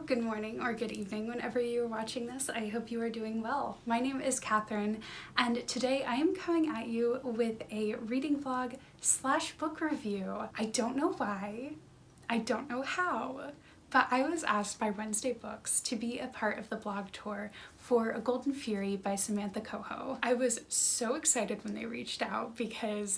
good morning or good evening whenever you are watching this. I hope you are doing well. My name is Catherine, and today I am coming at you with a reading vlog slash book review. I don't know why, I don't know how, but I was asked by Wednesday Books to be a part of the blog tour for A Golden Fury by Samantha Cohoe. I was so excited when they reached out because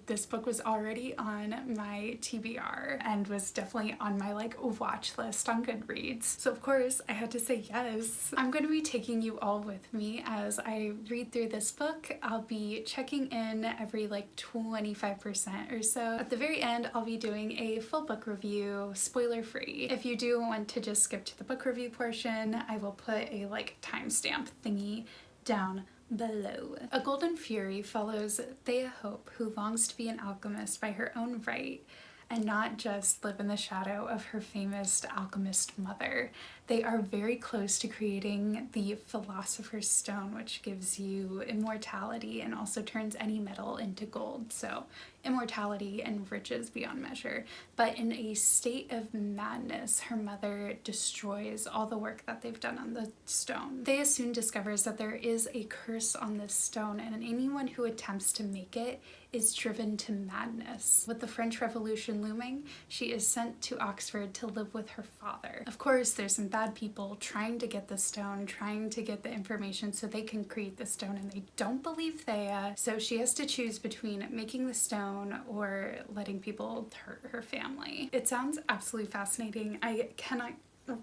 this book was already on my TBR and was definitely on my watch list on Goodreads. So of course I had to say yes. I'm going to be taking you all with me as I read through this book. I'll be checking in every 25% or so. At the very end I'll be doing a full book review, spoiler free. If you do want to just skip to the book review portion, I will put a timestamp thingy down below. A Golden Fury follows Thea Hope, who longs to be an alchemist by her own right and not just live in the shadow of her famous alchemist mother. They are very close to creating the Philosopher's Stone, which gives you immortality and also turns any metal into gold. So immortality and riches beyond measure. But in a state of madness, her mother destroys all the work that they've done on the stone. Thea soon discovers that there is a curse on this stone, and anyone who attempts to make it is driven to madness. With the French Revolution looming, she is sent to Oxford to live with her father. Of course, there's some bad people trying to get the stone, trying to get the information so they can create the stone, and they don't believe Thea, so she has to choose between making the stone or letting people hurt her family. It sounds absolutely fascinating. I cannot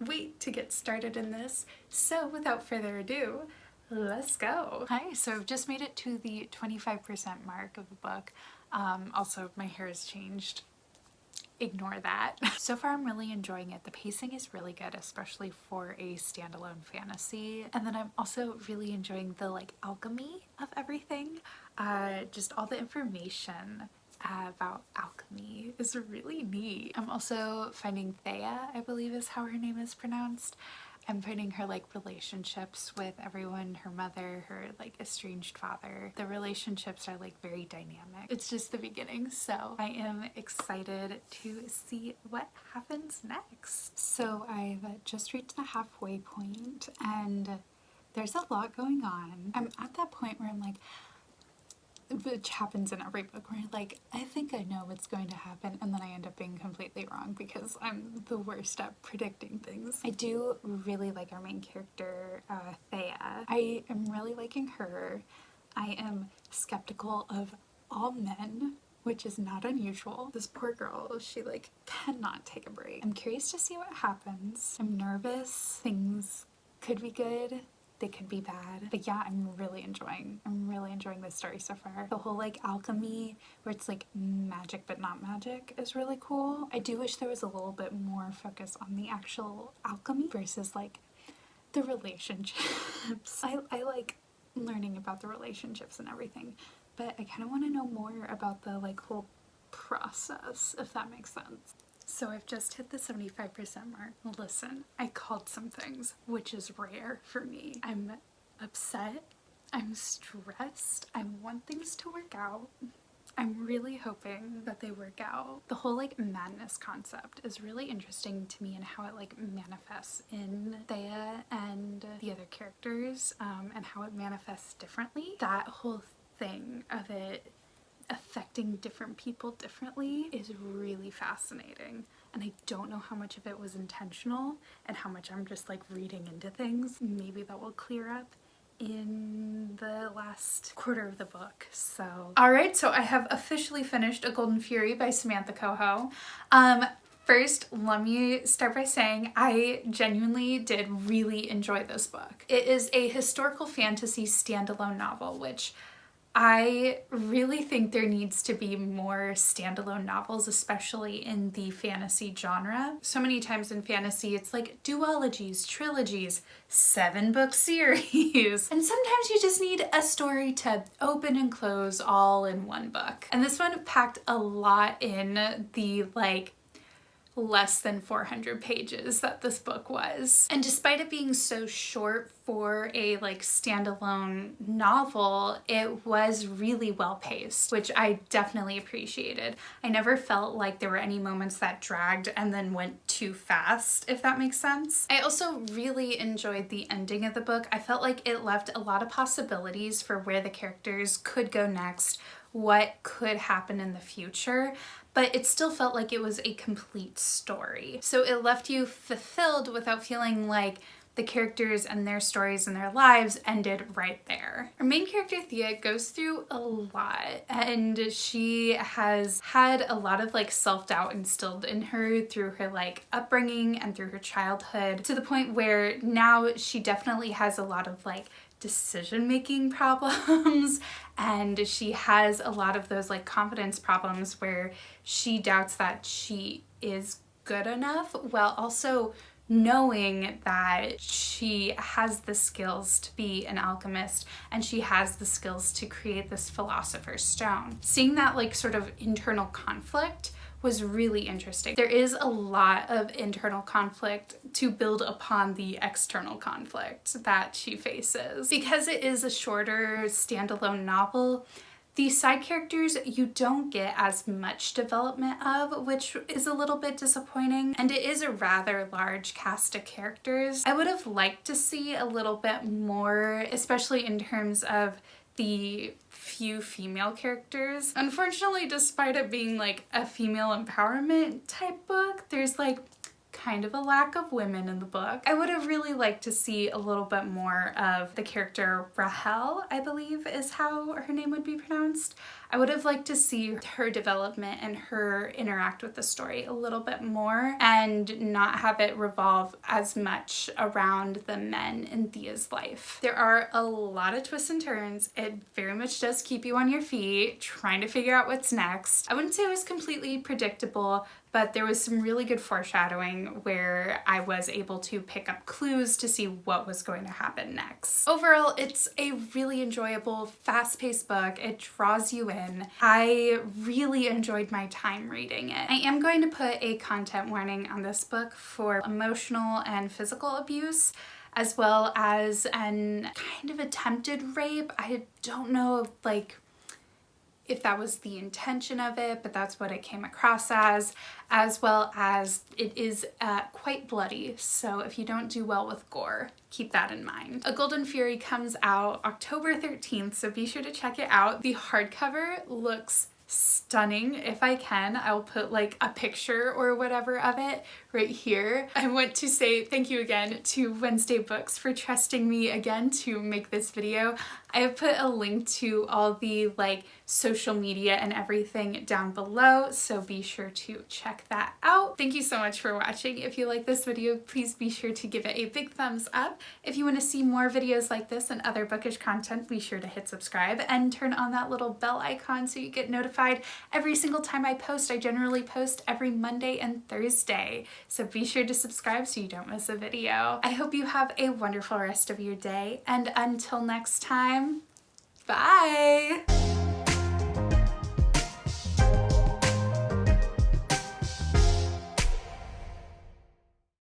wait to get started in this. So without further ado, let's go. Hi, so I've just made it to the 25% mark of the book. Also, my hair has changed. Ignore that. So far I'm really enjoying it. The pacing is really good, especially for a standalone fantasy. And then I'm also really enjoying the alchemy of everything. Just all the information about alchemy is really neat. I'm also finding Thea, I believe is how her name is pronounced. I'm finding her relationships with everyone, her mother, her estranged father. The relationships are very dynamic. It's just the beginning, so I am excited to see what happens next. So I've just reached the halfway point and there's a lot going on. I'm at that point where I'm which happens in every book where I think I know what's going to happen, and then I end up being completely wrong because I'm the worst at predicting things. I do really like our main character, Thea. I am really liking her. I am skeptical of all men, which is not unusual. This poor girl, she cannot take a break. I'm curious to see what happens. I'm nervous. Things could be good. They could be bad, but yeah, I'm really enjoying this story so far. The whole alchemy where it's magic but not magic is really cool. I do wish there was a little bit more focus on the actual alchemy versus the relationships. I like learning about the relationships and everything, but I kind of want to know more about the whole process, if that makes sense. So I've just hit the 75% mark. Listen, I called some things, which is rare for me. I'm upset, I'm stressed, I want things to work out. I'm really hoping that they work out. The whole madness concept is really interesting to me and how it manifests in Thea and the other characters, and how it manifests differently. That whole thing of it affecting different people differently is really fascinating, and I don't know how much of it was intentional and how much I'm just reading into things. Maybe that will clear up in the last quarter of the book. So alright, so I have officially finished A Golden Fury by Samantha Cohoe. First, let me start by saying I genuinely did really enjoy this book. It is a historical fantasy standalone novel, which I really think there needs to be more standalone novels, especially in the fantasy genre. So many times in fantasy, it's duologies, trilogies, 7-book series. And sometimes you just need a story to open and close all in one book. And this one packed a lot in the less than 400 pages that this book was. And despite it being so short for a like standalone novel, it was really well paced, which I definitely appreciated. I never felt like there were any moments that dragged and then went too fast, if that makes sense. I also really enjoyed the ending of the book. I felt like it left a lot of possibilities for where the characters could go next, what could happen in the future, but it still felt like it was a complete story. So it left you fulfilled without feeling like the characters and their stories and their lives ended right there. Our main character, Thea, goes through a lot, and she has had a lot of like self-doubt instilled in her through her like upbringing and through her childhood, to the point where now she definitely has a lot of like decision-making problems, and she has a lot of those like confidence problems where she doubts that she is good enough, while also knowing that she has the skills to be an alchemist and she has the skills to create this philosopher's stone. Seeing that like sort of internal conflict was really interesting. There is a lot of internal conflict to build upon the external conflict that she faces. Because it is a shorter standalone novel, these side characters you don't get as much development of, which is a little bit disappointing, and it is a rather large cast of characters. I would have liked to see a little bit more, especially in terms of the few female characters. Unfortunately, despite it being like a female empowerment type book, there's like kind of a lack of women in the book. I would have really liked to see a little bit more of the character Rahel, I believe is how her name would be pronounced. I would have liked to see her development and her interact with the story a little bit more and not have it revolve as much around the men in Thea's life. There are a lot of twists and turns. It very much does keep you on your feet trying to figure out what's next. I wouldn't say it was completely predictable, but there was some really good foreshadowing where I was able to pick up clues to see what was going to happen next. Overall, it's a really enjoyable, fast-paced book. It draws you in. I really enjoyed my time reading it. I am going to put a content warning on this book for emotional and physical abuse, as well as an kind of attempted rape. I don't know if that was the intention of it, but that's what it came across as well as it is quite bloody. So if you don't do well with gore, keep that in mind. A Golden Fury comes out October 13th, so be sure to check it out. The hardcover looks stunning. If I can, I'll put like a picture or whatever of it right here. I want to say thank you again to Wednesday Books for trusting me again to make this video. I have put a link to all the like social media and everything down below, so be sure to check that out. Thank you so much for watching. If you like this video, please be sure to give it a big thumbs up. If you want to see more videos like this and other bookish content, be sure to hit subscribe and turn on that little bell icon so you get notified every single time I post. I generally post every Monday and Thursday, so be sure to subscribe so you don't miss a video. I hope you have a wonderful rest of your day, and until next time, bye!